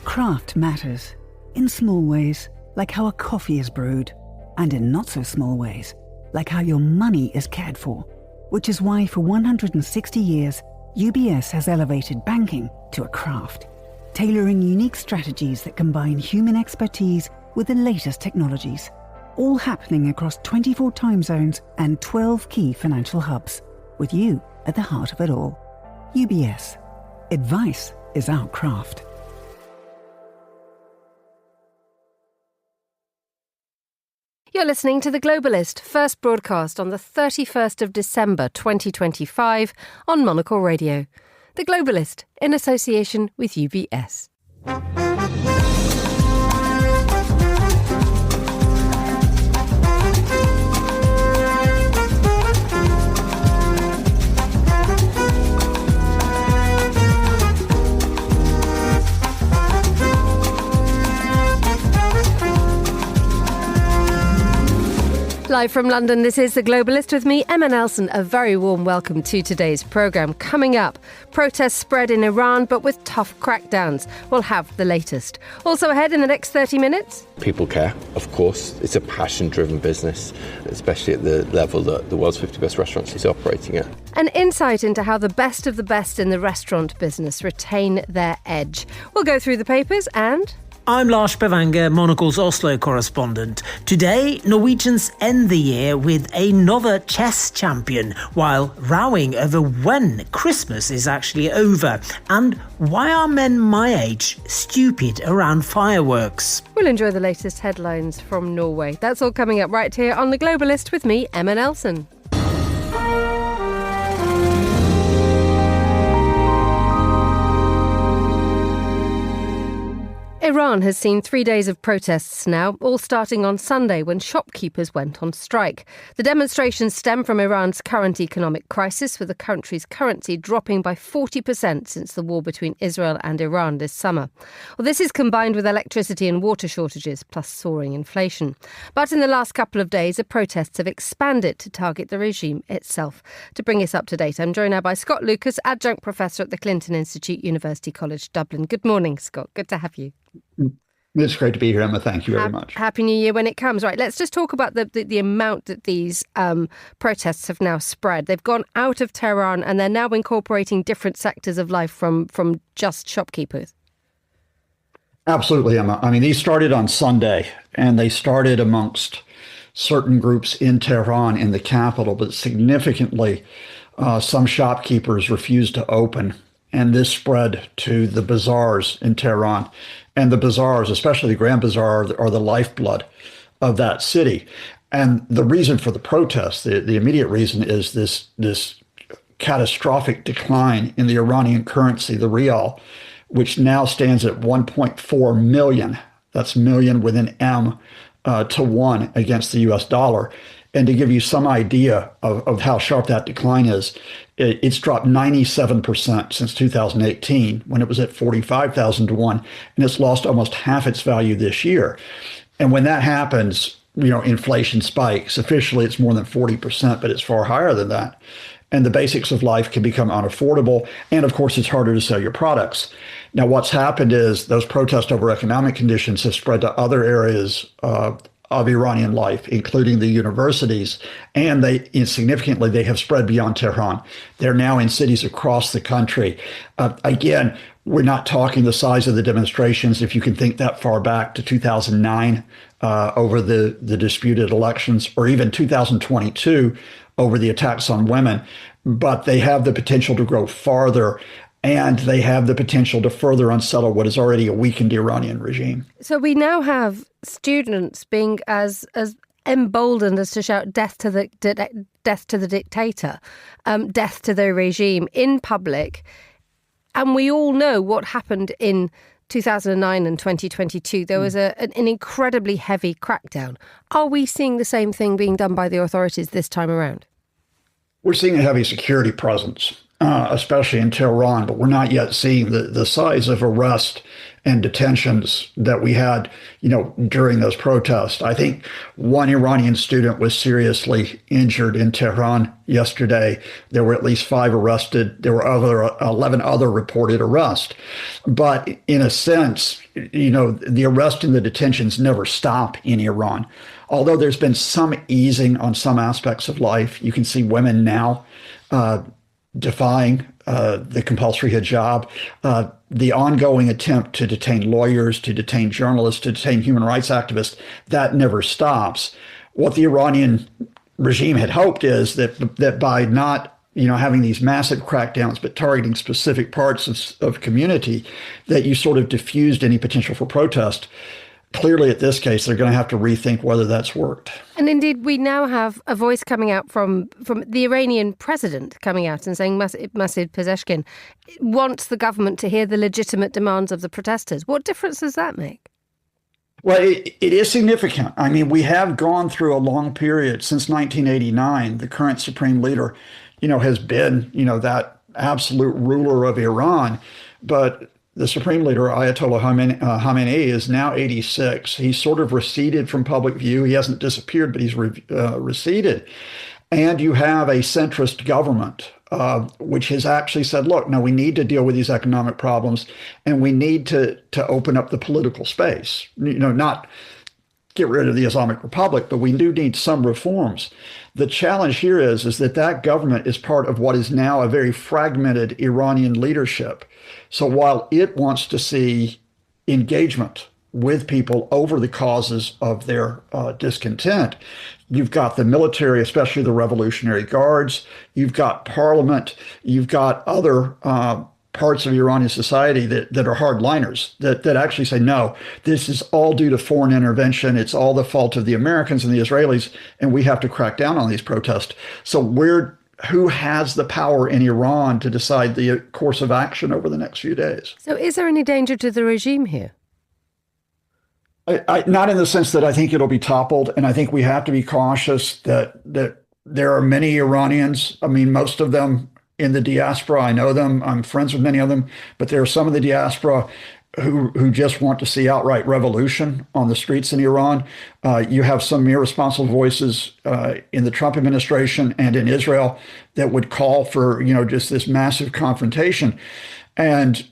Craft matters. In small ways, like how a coffee is brewed. And in not so small ways, like how your money is cared for. Which is why for 160 years, UBS has elevated banking to a craft. Tailoring unique strategies that combine human expertise with the latest technologies. All happening across 24 time zones and 12 key financial hubs. With you at the heart of it all. UBS. Advice is our craft. You're listening to The Globalist, first broadcast on the 31st of December 2025 on Monocle Radio. The Globalist, in association with UBS. Live from London, this is The Globalist with me, Emma Nelson. A very warm welcome to today's programme. Coming up, protests spread in Iran, but with tough crackdowns. We'll have the latest. Also ahead in the next 30 minutes. People care, of course. It's a passion-driven business, especially at the level that the world's 50 best restaurants is operating at. An insight into how the best of the best in the restaurant business retain their edge. We'll go through the papers and... I'm Lars Bavanger, Monocle's Oslo correspondent. Today, Norwegians end the year with another chess champion, while rowing over when Christmas is actually over, and why are men my age stupid around fireworks? We'll enjoy the latest headlines from Norway. That's all coming up right here on The Globalist with me, Emma Nelson. Iran has seen 3 days of protests now, all starting on Sunday when shopkeepers went on strike. The demonstrations stem from Iran's current economic crisis, with the country's currency dropping by 40% since the war between Israel and Iran this summer. Well, this is combined with electricity and water shortages, plus soaring inflation. But in the last couple of days, the protests have expanded to target the regime itself. To bring us up to date, I'm joined now by Scott Lucas, adjunct professor at the Clinton Institute, University College Dublin. Good morning, Scott. Good to have you. It's great to be here, Emma. Thank you very much. Happy New Year when it comes. Right, let's just talk about the amount that these protests have now spread. They've gone out of Tehran and they're now incorporating different sectors of life from just shopkeepers. Absolutely, Emma. I mean, these started on Sunday, and they started amongst certain groups in Tehran, in the capital, but significantly, some shopkeepers refused to open. And this spread to the bazaars in Tehran. And the bazaars, especially the Grand Bazaar, are the lifeblood of that city. And the reason for the protest, the immediate reason, is this catastrophic decline in the Iranian currency, the rial, which now stands at 1.4 million. That's million with an M to 1 against the US dollar. And to give you some idea of how sharp that decline is, it's dropped 97% since 2018, when it was at 45,000 to 1, and it's lost almost half its value this year. And when that happens, inflation spikes. Officially, it's more than 40%, but it's far higher than that. And the basics of life can become unaffordable. And of course, it's harder to sell your products. Now, what's happened is those protests over economic conditions have spread to other areas of Iranian life, including the universities, and significantly they have spread beyond Tehran. They're now in cities across the country. Again, we're not talking the size of the demonstrations, if you can think that far back to 2009 over the disputed elections, or even 2022 over the attacks on women, but they have the potential to grow farther. And they have the potential to further unsettle what is already a weakened Iranian regime. So we now have students being as emboldened as to shout death to the dictator, death to the regime in public. And we all know what happened in 2009 and 2022. There was an incredibly heavy crackdown. Are we seeing the same thing being done by the authorities this time around? We're seeing a heavy security presence. especially in Tehran, but we're not yet seeing the size of arrest and detentions that we had, during those protests. I think one Iranian student was seriously injured in Tehran yesterday. There were at least 5 arrested. There were 11 other reported arrests. But in a sense, the arrest and the detentions never stop in Iran. Although there's been some easing on some aspects of life, you can see women now defying the compulsory hijab, the ongoing attempt to detain lawyers, to detain journalists, to detain human rights activists, that never stops. What the Iranian regime had hoped is that by not having these massive crackdowns, but targeting specific parts of community, that you sort of diffused any potential for protest. Clearly, at this case, they're going to have to rethink whether that's worked. And indeed, we now have a voice coming out from the Iranian president coming out and saying Masoud Pezeshkian wants the government to hear the legitimate demands of the protesters. What difference does that make? Well, it is significant. I mean, we have gone through a long period since 1989. The current supreme leader, has been, that absolute ruler of Iran. But the supreme leader, Ayatollah Khamenei, is now 86. He's sort of receded from public view. He hasn't disappeared, but he's receded. And you have a centrist government, which has actually said, look, no, we need to deal with these economic problems, and we need to open up the political space. Not get rid of the Islamic Republic, but we do need some reforms. The challenge here is that government is part of what is now a very fragmented Iranian leadership. So while it wants to see engagement with people over the causes of their discontent, you've got the military, especially the Revolutionary Guards, you've got parliament, you've got other parts of Iranian society that are hardliners, that actually say, no, this is all due to foreign intervention. It's all the fault of the Americans and the Israelis, and we have to crack down on these protests. So who has the power in Iran to decide the course of action over the next few days? So is there any danger to the regime here? Not in the sense that I think it'll be toppled, and I think we have to be cautious that there are many Iranians. I mean, most of them in the diaspora. I know them. I'm friends with many of them, but there are some of the diaspora who just want to see outright revolution on the streets in Iran. You have some irresponsible voices in the Trump administration and in Israel that would call for, just this massive confrontation. And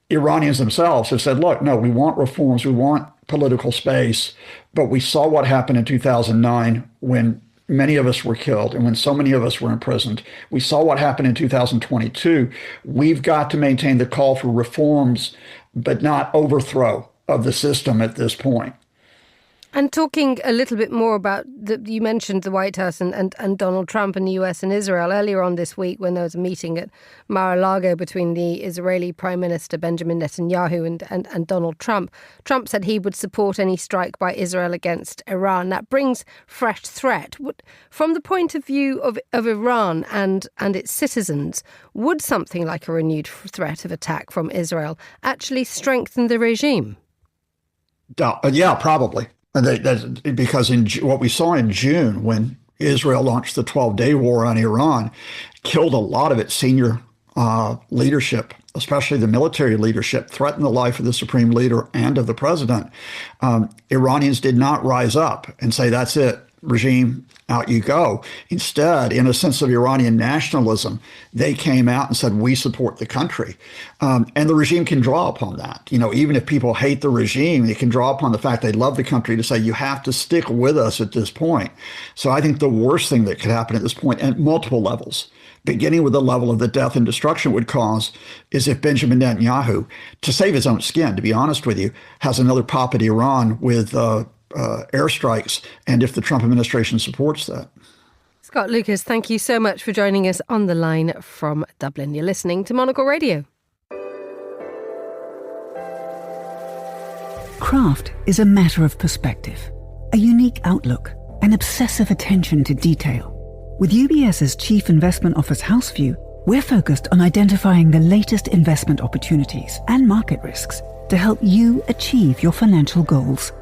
Iranians themselves have said, look, no, we want reforms. We want political space. But we saw what happened in 2009 when many of us were killed and when so many of us were imprisoned. We saw what happened in 2022. We've got to maintain the call for reforms, but not overthrow of the system at this point. And talking a little bit more about, you mentioned the White House and Donald Trump and the US and Israel earlier on this week when there was a meeting at Mar-a-Lago between the Israeli Prime Minister Benjamin Netanyahu and Donald Trump. Trump said he would support any strike by Israel against Iran. That brings fresh threat. From the point of view of Iran and its citizens, would something like a renewed threat of attack from Israel actually strengthen the regime? Yeah, probably. Because what we saw in June when Israel launched the 12-day war on Iran killed a lot of its senior leadership, especially the military leadership, threatened the life of the supreme leader and of the president. Iranians did not rise up and say, that's it, regime, out you go. Instead, in a sense of Iranian nationalism, they came out and said, we support the country. And the regime can draw upon that. Even if people hate the regime, they can draw upon the fact they love the country to say, you have to stick with us at this point. So I think the worst thing that could happen at this point at multiple levels, beginning with the level of the death and destruction it would cause, is if Benjamin Netanyahu, to save his own skin, to be honest with you, has another pop at Iran with airstrikes, and if the Trump administration supports that. Scott Lucas, thank you so much for joining us on the line from Dublin. You're listening to Monocle Radio. Craft is a matter of perspective, a unique outlook, an obsessive attention to detail. With UBS's Chief Investment Office Houseview, we're focused on identifying the latest investment opportunities and market risks to help you achieve your financial goals.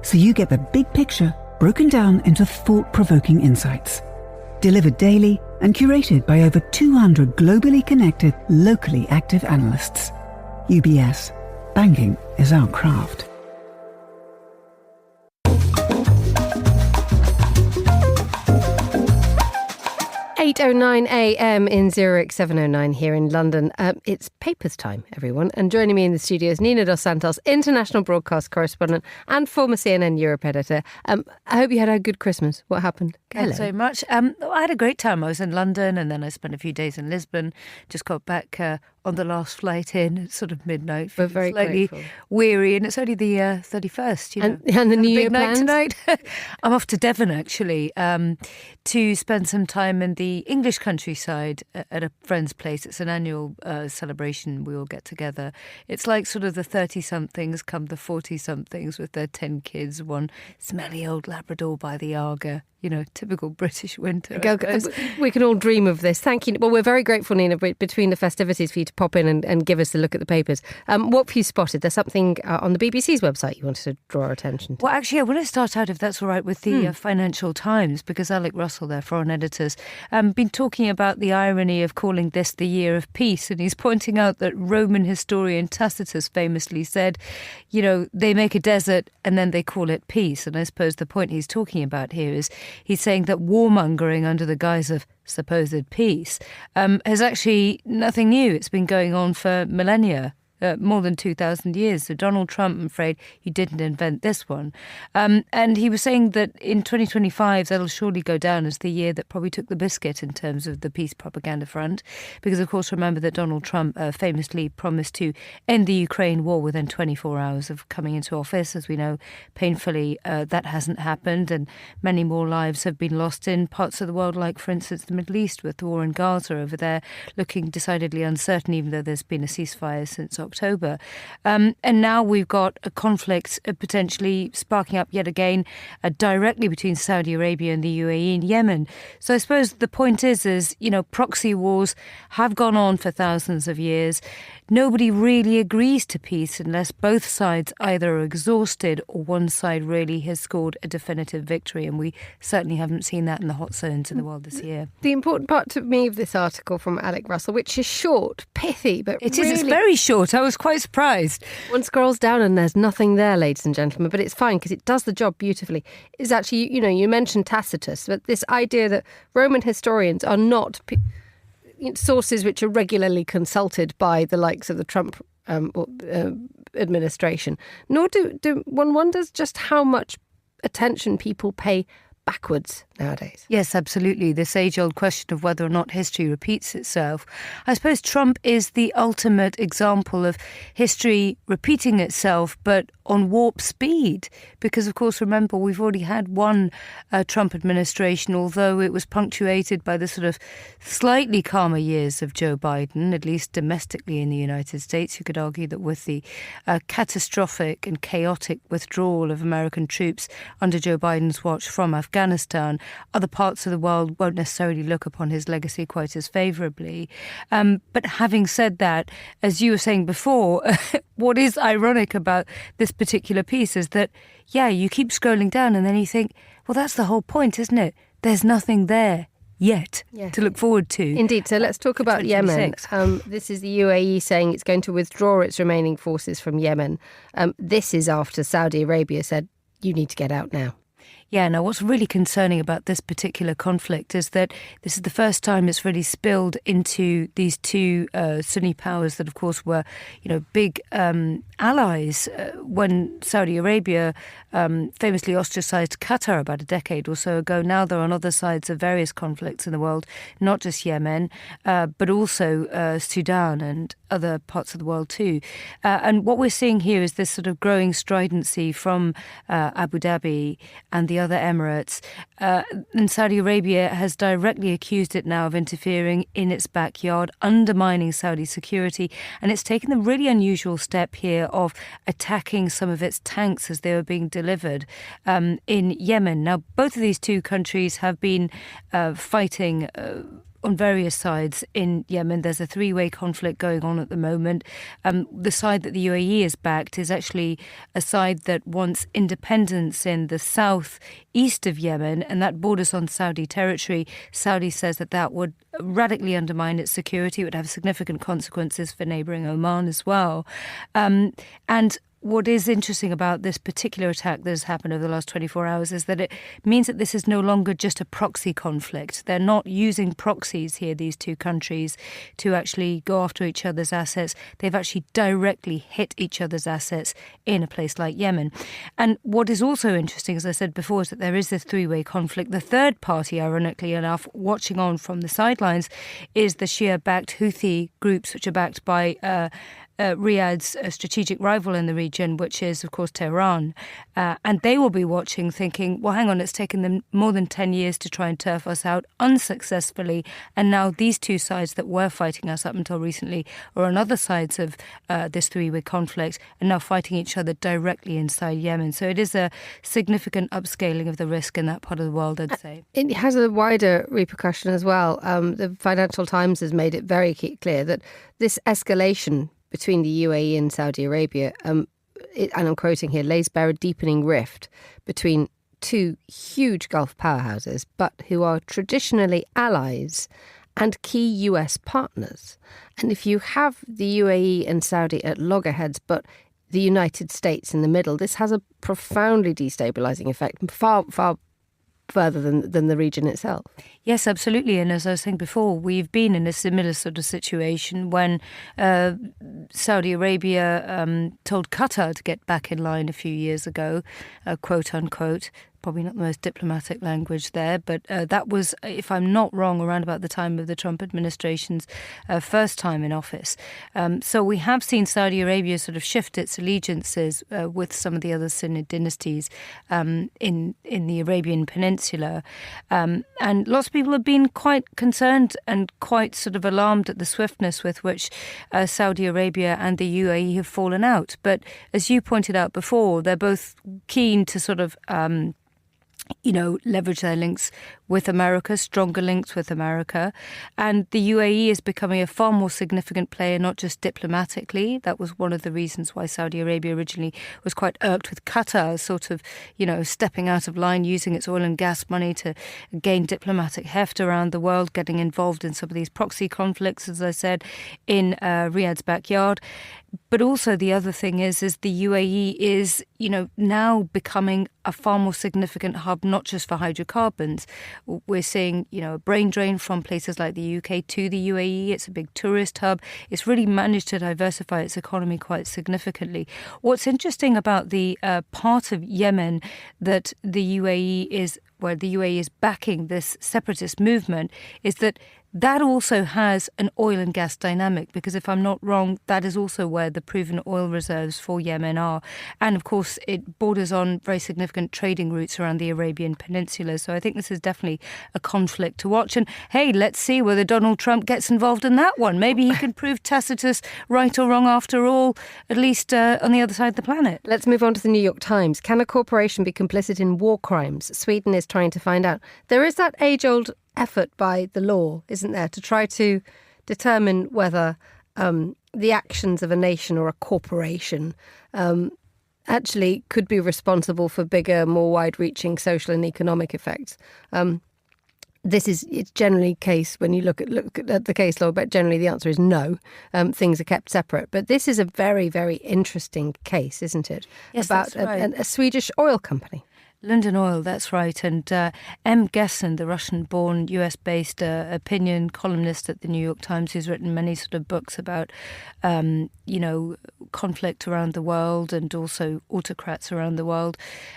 So you get the big picture broken down into thought-provoking insights, delivered daily and curated by over 200 globally connected, locally active analysts. UBS. Banking is our craft. 8:09 a.m. in Zurich, 7:09 here in London. It's papers time, everyone. And joining me in the studio is Nina Dos Santos, international broadcast correspondent and former CNN Europe editor. I hope you had a good Christmas. What happened? Thanks so much. I had a great time. I was in London and then I spent a few days in Lisbon. Just got back on the last flight in at sort of midnight. We're very slightly grateful. Weary, and it's only the 31st. You know, and the New Year big night plans? tonight. I'm off to Devon actually to spend some time in the English countryside at a friend's place. It's an annual celebration. We all get together. It's like sort of the 30-somethings come the 40-somethings with their 10 kids, one smelly old Labrador by the Arga. You know, typical British winter. We can all dream of this. Thank you. Well, we're very grateful, Nina, between the festivities for you to pop in and give us a look at the papers. What have you spotted? There's something on the BBC's website you wanted to draw our attention to. Well, actually, I want to start out, if that's all right, with the Financial Times, because Alec Russell, their foreign editors, been talking about the irony of calling this the year of peace. And he's pointing out that Roman historian Tacitus famously said, you know, they make a desert and then they call it peace. And I suppose the point he's talking about here is he's saying that warmongering under the guise of supposed peace is actually nothing new. It's been going on for millennia. More than 2,000 years. So Donald Trump, I'm afraid, he didn't invent this one. And he was saying that in 2025, that'll surely go down as the year that probably took the biscuit in terms of the peace propaganda front. Because, of course, remember that Donald Trump famously promised to end the Ukraine war within 24 hours of coming into office. As we know, painfully, that hasn't happened. And many more lives have been lost in parts of the world, like, for instance, the Middle East, with the war in Gaza over there, looking decidedly uncertain, even though there's been a ceasefire since October. And now we've got a conflict potentially sparking up yet again directly between Saudi Arabia and the UAE and Yemen. So I suppose the point is, you know, proxy wars have gone on for thousands of years. Nobody really agrees to peace unless both sides either are exhausted or one side really has scored a definitive victory. And we certainly haven't seen that in the hot zones in the world this year. The important part to me of this article from Alec Russell, which is short, pithy, but it really... is. It's very short. I was quite surprised. One scrolls down and there's nothing there, ladies and gentlemen, but it's fine because it does the job beautifully. It's actually, you know, you mentioned Tacitus, but this idea that Roman historians are not sources which are regularly consulted by the likes of the Trump administration, nor do one wonders just how much attention people pay backwards nowadays. Yes, absolutely. This age-old question of whether or not history repeats itself. I suppose Trump is the ultimate example of history repeating itself, but on warp speed. Because, of course, remember, we've already had one Trump administration, although it was punctuated by the sort of slightly calmer years of Joe Biden, at least domestically in the United States. You could argue that with the catastrophic and chaotic withdrawal of American troops under Joe Biden's watch from Afghanistan, other parts of the world won't necessarily look upon his legacy quite as favourably. But having said that, as you were saying before, what is ironic about this particular piece is that, yeah, you keep scrolling down and then you think, well, that's the whole point, isn't it? There's nothing there yet to look forward to. Indeed. So let's talk about Yemen. This is the UAE saying it's going to withdraw its remaining forces from Yemen. This is after Saudi Arabia said, you need to get out now. Yeah, now what's really concerning about this particular conflict is that this is the first time it's really spilled into these two Sunni powers that, of course, were, you know, big allies when Saudi Arabia famously ostracized Qatar about a decade or so ago. Now they're on other sides of various conflicts in the world, not just Yemen, but also Sudan and other parts of the world too. And what we're seeing here is this sort of growing stridency from Abu Dhabi and the other Emirates. And Saudi Arabia has directly accused it now of interfering in its backyard, undermining Saudi security. And it's taken the really unusual step here of attacking some of its tanks as they were being delivered in Yemen. Now, both of these two countries have been fighting on various sides in Yemen. There's a three-way conflict going on at the moment. The side that the UAE is backed is actually a side that wants independence in the south-east of Yemen, and that borders on Saudi territory. Saudi says that would radically undermine its security. It would have significant consequences for neighbouring Oman as well. And what is interesting about this particular attack that has happened over the last 24 hours is that it means that this is no longer just a proxy conflict. They're not using proxies here, these two countries, to actually go after each other's assets. They've actually directly hit each other's assets in a place like Yemen. And what is also interesting, as I said before, is that there is this three-way conflict. The third party, ironically enough, watching on from the sidelines is the Shia-backed Houthi groups, which are backed by Riyadh's strategic rival in the region, which is, of course, Tehran. And they will be watching, thinking, well, hang on, it's taken them more than 10 years to try and turf us out unsuccessfully. And now these two sides that were fighting us up until recently are on other sides of this three-way conflict and now fighting each other directly inside Yemen. So it is a significant upscaling of the risk in that part of the world, I'd say. It has a wider repercussion as well. The Financial Times has made it very clear that this escalation between the UAE and Saudi Arabia, and I'm quoting here, lays bare a deepening rift between two huge Gulf powerhouses, but who are traditionally allies and key US partners. And if you have the UAE and Saudi at loggerheads, but the United States in the middle, this has a profoundly destabilising effect, far further than the region itself. Yes, absolutely. And as I was saying before, we've been in a similar sort of situation when Saudi Arabia told Qatar to get back in line a few years ago, quote unquote. Probably not the most diplomatic language there, but that was, if I'm not wrong, around about the time of the Trump administration's first time in office. So we have seen Saudi Arabia sort of shift its allegiances with some of the other Sunni dynasties in the Arabian Peninsula. And lots of people have been quite concerned and quite sort of alarmed at the swiftness with which Saudi Arabia and the UAE have fallen out. But as you pointed out before, they're both keen to sort of leverage their links with America, stronger links with America. And the UAE is becoming a far more significant player, not just diplomatically. That was one of the reasons why Saudi Arabia originally was quite irked with Qatar, sort of, stepping out of line, using its oil and gas money to gain diplomatic heft around the world, getting involved in some of these proxy conflicts, as I said, in Riyadh's backyard. But also the other thing is the UAE is, now becoming a far more significant hub, not just for hydrocarbons. We're seeing, a brain drain from places like the UK to the UAE. It's a big tourist hub. It's really managed to diversify its economy quite significantly. What's interesting about the part of Yemen that the UAE is, where the UAE is backing this separatist movement, is that also has an oil and gas dynamic, because if I'm not wrong, that is also where the proven oil reserves for Yemen are. And of course, it borders on very significant trading routes around the Arabian Peninsula. So I think this is definitely a conflict to watch. And hey, let's see whether Donald Trump gets involved in that one. Maybe he can prove Tacitus right or wrong after all, at least on the other side of the planet. Let's move on to the New York Times. Can a corporation be complicit in war crimes? Sweden is trying to find out. There is that age-old effort by the law, isn't there, to try to determine whether the actions of a nation or a corporation actually could be responsible for bigger, more wide-reaching social and economic effects. It's generally case when you look at the case law, but generally the answer is no. Things are kept separate. But this is a very, very interesting case, isn't it? Yes, about that's right. a Swedish oil company. London Oil, that's right. And M. Gessen, the Russian-born, US-based opinion columnist at the New York Times, who's written many sort of books about, conflict around the world and also autocrats around the world,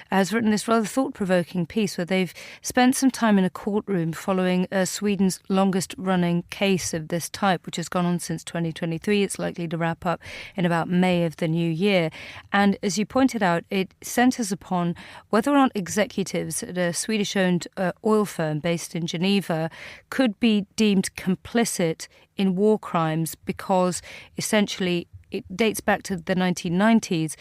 has written this rather thought-provoking piece where they've spent some time in a courtroom following Sweden's longest-running case of this type, which has gone on since 2023. It's likely to wrap up in about May of the new year. And as you pointed out, it centres upon whether or not executives at a Swedish-owned oil firm based in Geneva could be deemed complicit in war crimes because essentially it dates back to the 1990s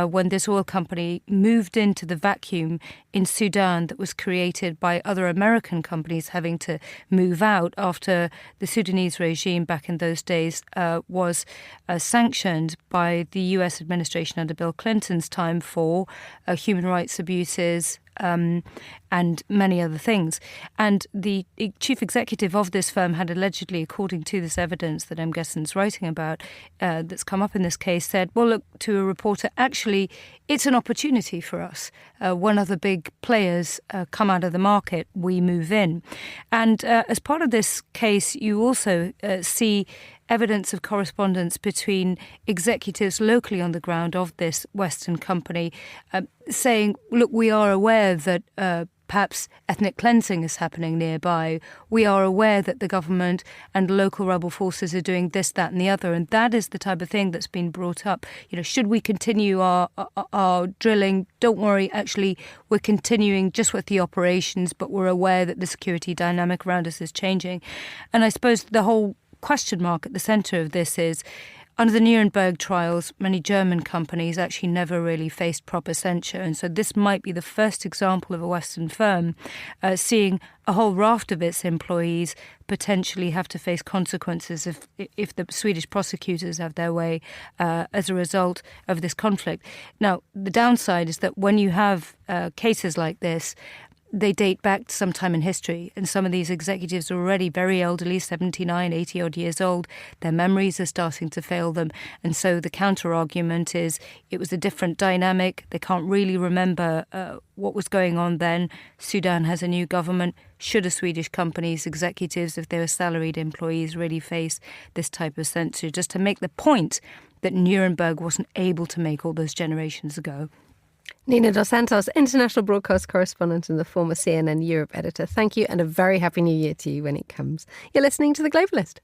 when this oil company moved into the vacuum in Sudan that was created by other American companies having to move out after the Sudanese regime back in those days was sanctioned by the US administration under Bill Clinton's time for human rights abuses, and many other things. And the chief executive of this firm had allegedly, according to this evidence that M. Gesson's writing about, that's come up in this case, said, well, look, to a reporter, actually, it's an opportunity for us. When other big players come out of the market, we move in. And as part of this case, you also see evidence of correspondence between executives locally on the ground of this Western company saying, look, we are aware that perhaps ethnic cleansing is happening nearby. We are aware that the government and local rebel forces are doing this, that and the other. And that is the type of thing that's been brought up. You know, should we continue our drilling? Don't worry, actually, we're continuing just with the operations, but we're aware that the security dynamic around us is changing. And I suppose the whole question mark at the centre of this is, under the Nuremberg trials, many German companies actually never really faced proper censure. And so this might be the first example of a Western firm seeing a whole raft of its employees potentially have to face consequences if the Swedish prosecutors have their way as a result of this conflict. Now, the downside is that when you have cases like this, they date back to some time in history, and some of these executives are already very elderly, 79, 80-odd years old. Their memories are starting to fail them, and so the counter-argument is it was a different dynamic. They can't really remember what was going on then. Sudan has a new government. Should a Swedish company's executives, if they were salaried employees, really face this type of censure? Just to make the point that Nuremberg wasn't able to make all those generations ago. Nina Dos Santos, international broadcast correspondent and the former CNN Europe editor. Thank you, and a very happy new year to you when it comes. You're listening to The Globalist.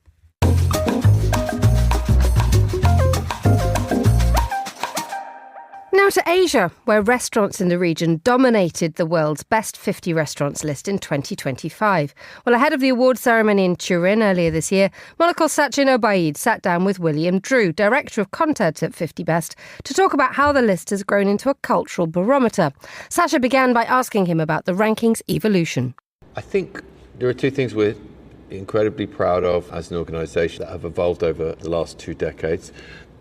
Now to Asia, where restaurants in the region dominated the world's best 50 restaurants list in 2025. Well, ahead of the awards ceremony in Turin earlier this year, Monocle's Sachin Obaid sat down with William Drew, director of content at 50 Best, to talk about how the list has grown into a cultural barometer. Sasha began by asking him about the ranking's evolution. I think there are two things we're incredibly proud of as an organisation that have evolved over the last 2 decades.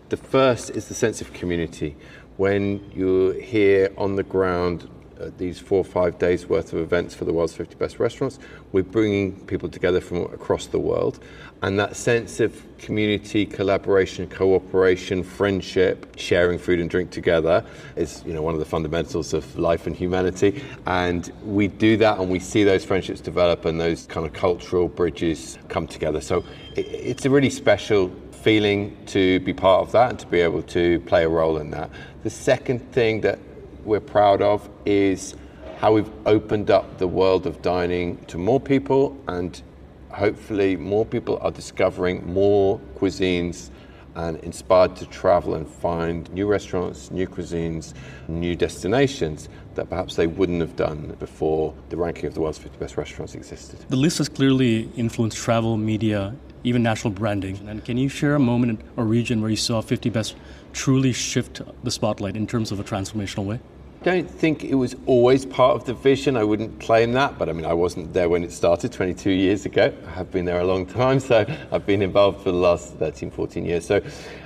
The first is the sense of community. When you're here on the ground, these 4 or 5 days worth of events for the world's 50 best restaurants, we're bringing people together from across the world. And that sense of community, collaboration, cooperation, friendship, sharing food and drink together is, one of the fundamentals of life and humanity. And we do that, and we see those friendships develop and those kind of cultural bridges come together. So it's a really special feeling to be part of that and to be able to play a role in that. The second thing that we're proud of is how we've opened up the world of dining to more people, and hopefully more people are discovering more cuisines and inspired to travel and find new restaurants, new cuisines, new destinations that perhaps they wouldn't have done before the ranking of the world's 50 best restaurants existed. The list has clearly influenced travel, media, even national branding. And can you share a moment or region where you saw 50 Best truly shift the spotlight in terms of a transformational way? I don't think it was always part of the vision. I wouldn't claim that, but I wasn't there when it started 22 years ago. I have been there a long time, so I've been involved for the last 13, 14 years. So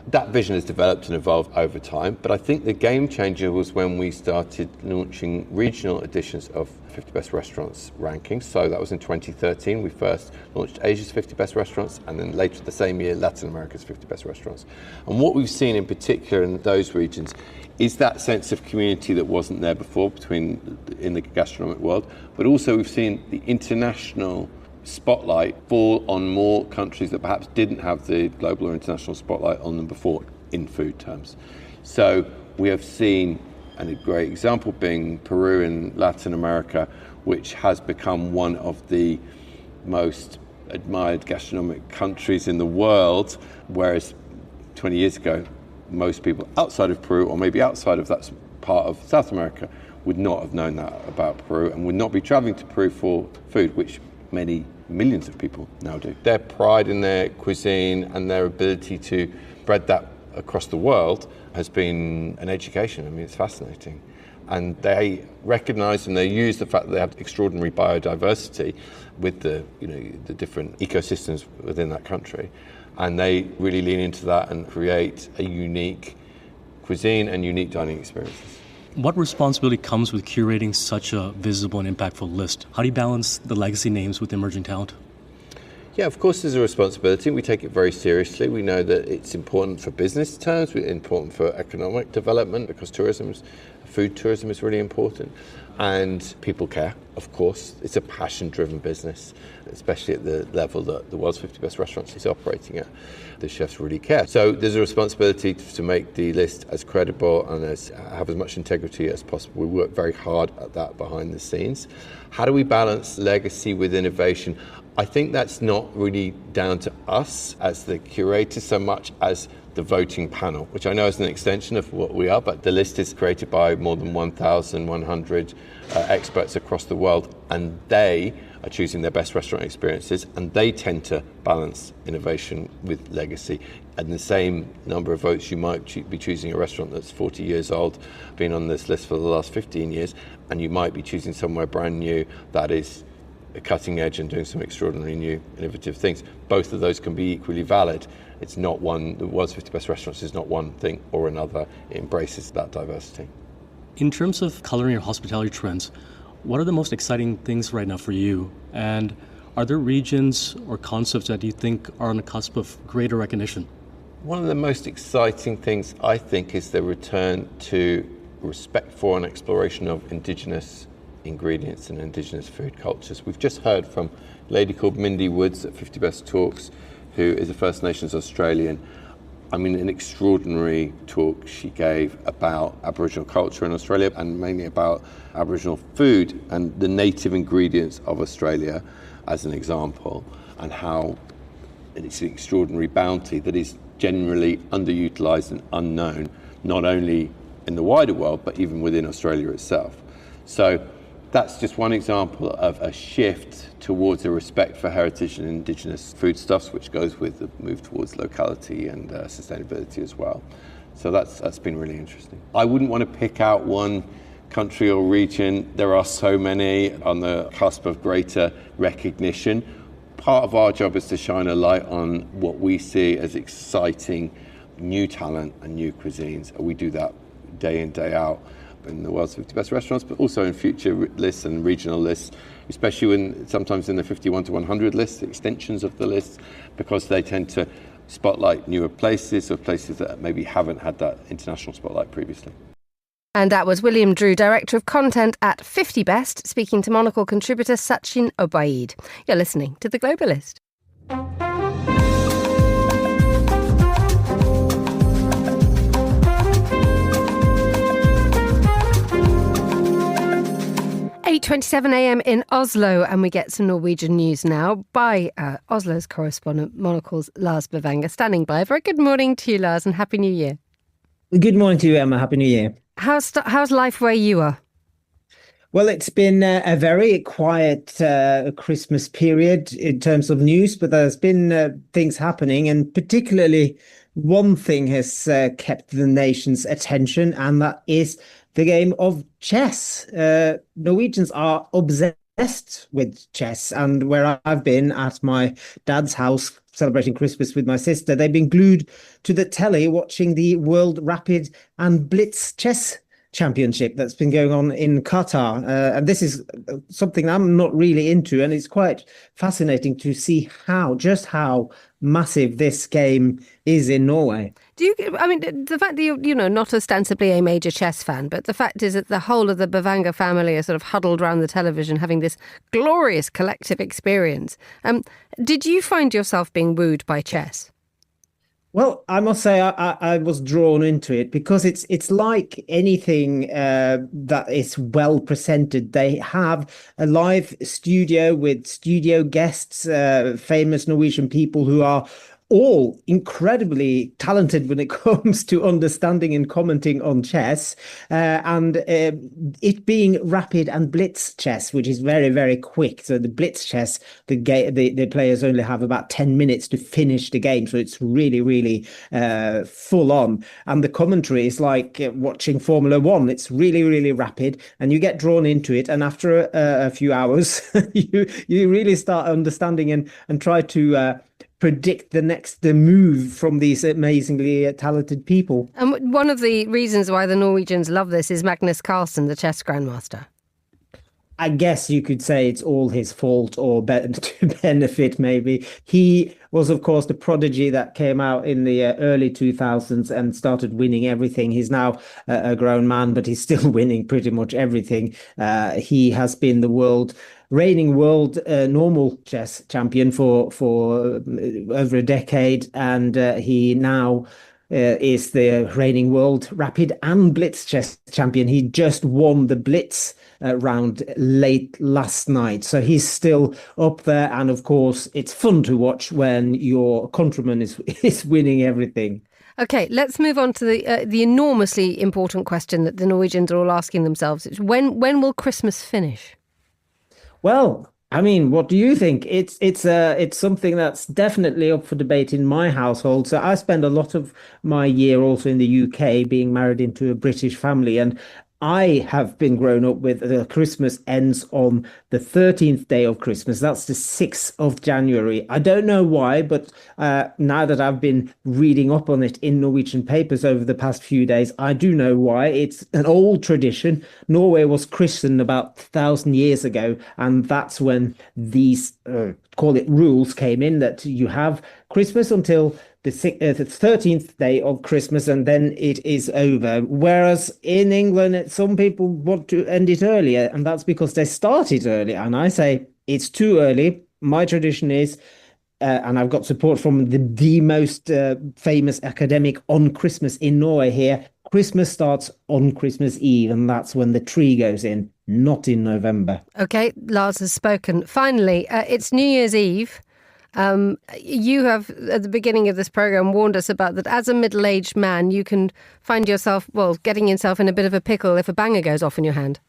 that vision has developed and evolved over time. But I think the game changer was when we started launching regional editions of 50 Best Restaurants rankings. So that was in 2013. We first launched Asia's 50 Best Restaurants, and then later the same year, Latin America's 50 Best Restaurants. And what we've seen in particular in those regions is that sense of community that wasn't there before in the gastronomic world, but also we've seen the international spotlight fall on more countries that perhaps didn't have the global or international spotlight on them before in food terms. So we have seen, and a great example being Peru in Latin America, which has become one of the most admired gastronomic countries in the world, whereas 20 years ago, most people outside of Peru, or maybe outside of that part of South America, would not have known that about Peru and would not be traveling to Peru for food, which many millions of people now do. Their pride in their cuisine and their ability to spread that across the world has been an education. I mean, it's fascinating. And they recognise and they use the fact that they have extraordinary biodiversity with the different ecosystems within that country. And they really lean into that and create a unique cuisine and unique dining experiences. What responsibility comes with curating such a visible and impactful list? How do you balance the legacy names with emerging talent? Yeah, of course there's a responsibility. We take it very seriously. We know that it's important for business terms, it's important for economic development because food tourism is really important. And people care, of course. It's a passion-driven business, especially at the level that the world's 50 best restaurants is operating at. The chefs really care. So there's a responsibility to make the list as credible and have as much integrity as possible. We work very hard at that behind the scenes. How do we balance legacy with innovation? I think that's not really down to us as the curators so much as the voting panel, which I know is an extension of what we are, but the list is created by more than 1,100 experts across the world, and they are choosing their best restaurant experiences, and they tend to balance innovation with legacy. And the same number of votes, you might be choosing a restaurant that's 40 years old, been on this list for the last 15 years, and you might be choosing somewhere brand new that is cutting edge and doing some extraordinary new innovative things. Both of those can be equally valid. It's not one, the world's 50 best restaurants is not one thing or another. It embraces that diversity. In terms of coloring your hospitality trends, what are the most exciting things right now for you? And are there regions or concepts that you think are on the cusp of greater recognition? One of the most exciting things, I think, is the return to respect for and exploration of indigenous ingredients and indigenous food cultures. We've just heard from a lady called Mindy Woods at 50 Best Talks, who is a First Nations Australian. I mean, an extraordinary talk she gave about Aboriginal culture in Australia and mainly about Aboriginal food and the native ingredients of Australia as an example, and how it's an extraordinary bounty that is generally underutilised and unknown, not only in the wider world, but even within Australia itself. So that's just one example of a shift towards a respect for heritage and indigenous foodstuffs, which goes with the move towards locality and sustainability as well. So that's been really interesting. I wouldn't want to pick out one country or region. There are so many on the cusp of greater recognition. Part of our job is to shine a light on what we see as exciting new talent and new cuisines. We do that day in, day out in the world's 50 best restaurants, but also in future lists and regional lists, especially when sometimes in the 51 to 100 lists, extensions of the lists, because they tend to spotlight newer places or places that maybe haven't had that international spotlight previously. And that was William Drew, Director of Content at 50 Best, speaking to Monocle contributor Sachin Obaid. You're listening to The Globalist. 8:27 a.m. in Oslo, and we get some Norwegian news now by Oslo's correspondent, Monocle's Lars Bavanger, standing by. Very good morning to you, Lars, and Happy New Year. Good morning to you, Emma. Happy New Year. How's life where you are? Well, it's been a very quiet Christmas period in terms of news, but there's been things happening, and particularly one thing has kept the nation's attention, and that is the game of chess. Norwegians are obsessed with chess, and where I've been at my dad's house celebrating Christmas with my sister, they've been glued to the telly watching the World Rapid and Blitz Chess Championship that's been going on in Qatar. And this is something I'm not really into, and it's quite fascinating to see how massive this game is in Norway. The fact that you're not ostensibly a major chess fan, but the fact is that the whole of the Bavanger family are sort of huddled around the television having this glorious collective experience. Did you find yourself being wooed by chess? Well, I must say I was drawn into it because it's like anything that is well presented. They have a live studio with studio guests, famous Norwegian people who are all incredibly talented when it comes to understanding and commenting on chess, and it being rapid and blitz chess, which is very, very quick. So the blitz chess, the players only have about 10 minutes to finish the game. So it's really, really full on. And the commentary is like watching Formula One. It's really, really rapid, and you get drawn into it. And after a few hours, you really start understanding and try to predict the move from these amazingly talented people. And one of the reasons why the Norwegians love this is Magnus Carlsen, the chess grandmaster. I guess you could say it's all his fault, or to benefit maybe. He was, of course, the prodigy that came out in the early 2000s and started winning everything. He's now a grown man, but he's still winning pretty much everything. He has been the reigning world normal chess champion for over a decade, and he now is the reigning world rapid and blitz chess champion. He just won the blitz round late last night, so he's still up there. And of course, it's fun to watch when your countryman is winning everything. Okay, let's move on to the enormously important question that the Norwegians are all asking themselves. It's when will Christmas finish? Well, I mean, what do you think? It's something that's definitely up for debate in my household. So I spend a lot of my year also in the UK, being married into a British family, and I have been grown up with Christmas ends on the 13th day of Christmas. That's the 6th of January. I don't know why, but now that I've been reading up on it in Norwegian papers over the past few days, I do know why. It's an old tradition. Norway was christened about 1,000 years ago, and that's when these, call it rules, came in, that you have Christmas until the 13th day of Christmas, and then it is over. Whereas in England, some people want to end it earlier, and that's because they started early. And I say it's too early. My tradition is, and I've got support from the most famous academic on Christmas in Norway here, Christmas starts on Christmas Eve, and that's when the tree goes in, not in November. Okay, Lars has spoken. Finally, it's New Year's Eve. You have, at the beginning of this program, warned us about that as a middle-aged man, you can find yourself, getting yourself in a bit of a pickle if a banger goes off in your hand.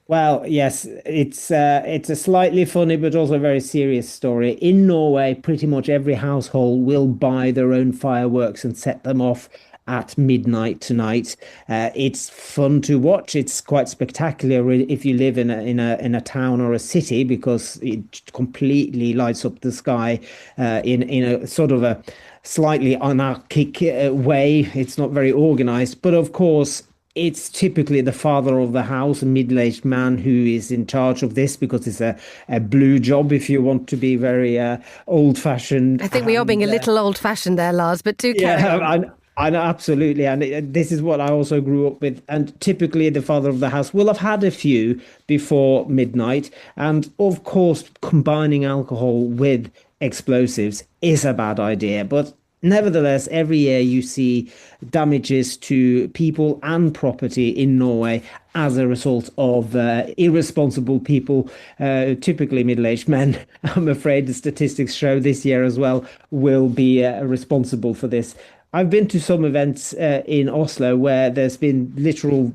Well, yes, it's a slightly funny but also very serious story. In Norway, pretty much every household will buy their own fireworks and set them off at midnight tonight. It's fun to watch. It's quite spectacular if you live in a town or a city, because it completely lights up the sky in a sort of a slightly anarchic way. It's not very organized, but of course it's typically the father of the house, a middle-aged man, who is in charge of this, because it's a blue job, if you want to be very old-fashioned. I think we are being a little old-fashioned there, Lars, but do carry on. I know, absolutely. And this is what I also grew up with. And typically the father of the house will have had a few before midnight. And of course, combining alcohol with explosives is a bad idea. But nevertheless, every year you see damages to people and property in Norway as a result of irresponsible people, typically middle-aged men. I'm afraid the statistics show this year as well will be responsible for this. I've been to some events in Oslo where there's been literal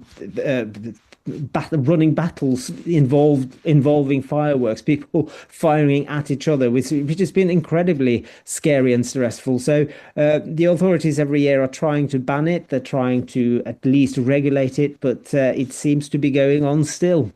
running battles involving fireworks, people firing at each other, which has been incredibly scary and stressful. So the authorities every year are trying to ban it. They're trying to at least regulate it, but it seems to be going on still.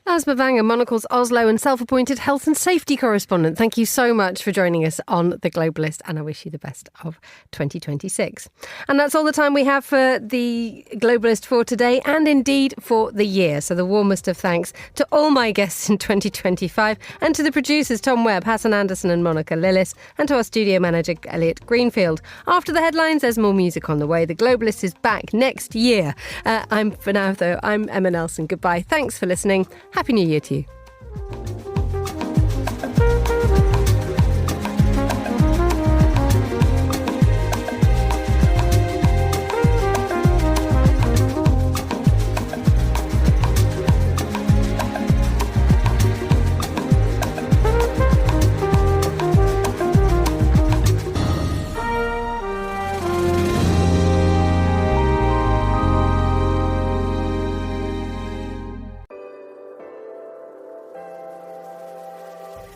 Lars Bavanger, Monocle's Oslo and self-appointed health and safety correspondent, thank you so much for joining us on The Globalist, and I wish you the best of 2026. And that's all the time we have for The Globalist for today, and indeed for the year. So the warmest of thanks to all my guests in 2025, and to the producers Tom Webb, Hassan Anderson and Monica Lillis, and to our studio manager Elliot Greenfield. After the headlines, there's more music on the way. The Globalist is back next year. I'm Emma Nelson. Goodbye. Thanks for listening. Happy New Year to you.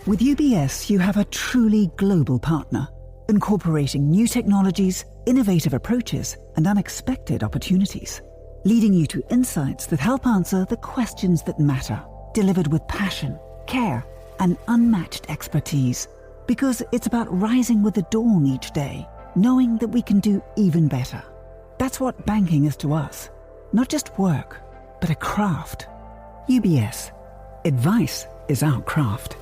With UBS, you have a truly global partner, incorporating new technologies, innovative approaches, and unexpected opportunities, leading you to insights that help answer the questions that matter, delivered with passion, care, and unmatched expertise. Because it's about rising with the dawn each day, knowing that we can do even better. That's what banking is to us. Not just work, but a craft. UBS. Advice is our craft.